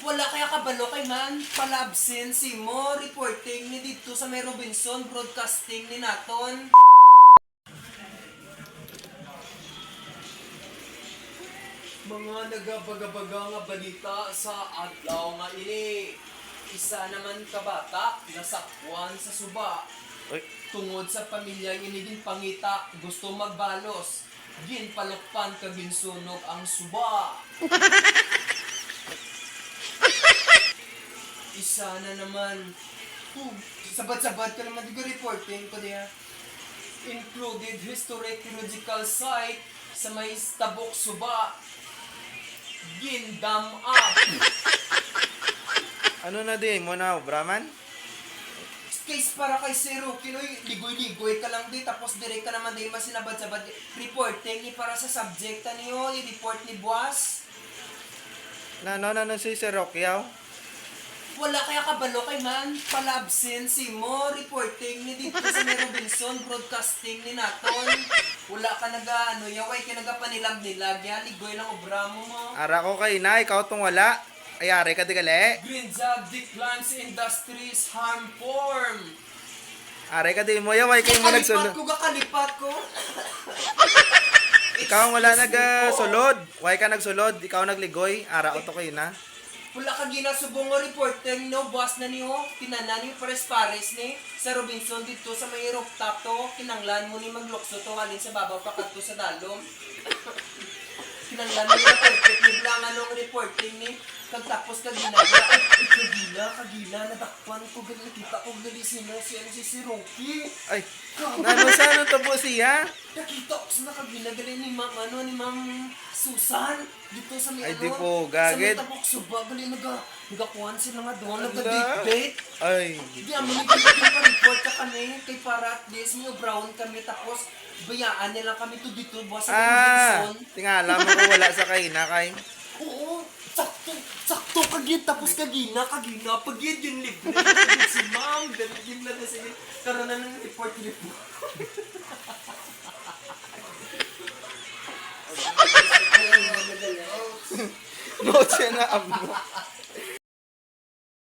Wala kaya kabalo kay man, palabsin si mo, reporting ni dito sa may Robinson, broadcasting ni naton. Mga nagabaga-baga nga balita sa adlaw nga ini. Isa naman kabata nasakwan sa suba. Uy, Tungod sa pamilyang iniging pangita, gusto magbalos. Ginpalokpan kabinsunog ang suba. Isa na naman. Sabat-sabat ka naman di reporting ko diya. Included historical site sa may Tabok Suba. Gindam up. ano na din mo na, Brahman? Case para kay Zero Kinoy, ligoy-ligoy ka lang di, tapos direct ka naman di masinabad-sabad. Reporting ni para sa subjecta niyo, i-report ni Buwas. No, si Sir Rockyao. Wala kaya kabalo kay man, palabsin si mo, reporting ni dito sa may Robinson, broadcasting ni naton. Wala ka yaway ka panilag-nilag, ya, ligoy lang obra mo. Ara ko kay na, ikaw tong wala. Ayari ka di gali. Green Job Declines Industries Harm Form. Ari ka di mo, yaway kayo mo nagsulod. Kalipat ko. Ikaw ang wala nagsulod. Way ka nagsulod, ikaw nagligoy. Ara ko to kayo na. Wala ka ginasubong nga reporter no, boss na niyo, tinanan yung pares-pares ni sa Robinson dito sa may rooftop to, kinanglan mo ni maglokso to, halin sa babaw pa kadto sa dalom. Kinanglan mo yung perfect ni lang anong reporting ni, kagtapos kagila, nadakpan ko, gali, kita ko, gali, si Rocky. Ay, nano sa ano to po siya? Nakita ko sa nakagila, gali ni Ma'am Susan, dito sa may Ay, di po, gagid. sa may Tabok Suba, gali, nagakuhan sila nga doon, nagka-date. Ay, Hindi, pa-report ka kami, kay para at least, may brown kami, tapos bayaan nila kami to dito, boss, sa Robinson. tingala mo ko wala sa kay na kay. Oo, sakto kagid, tapos kagina, pag yun libre, si ma'am, ganun na na sige, karoon na ng report. No, siya na amo.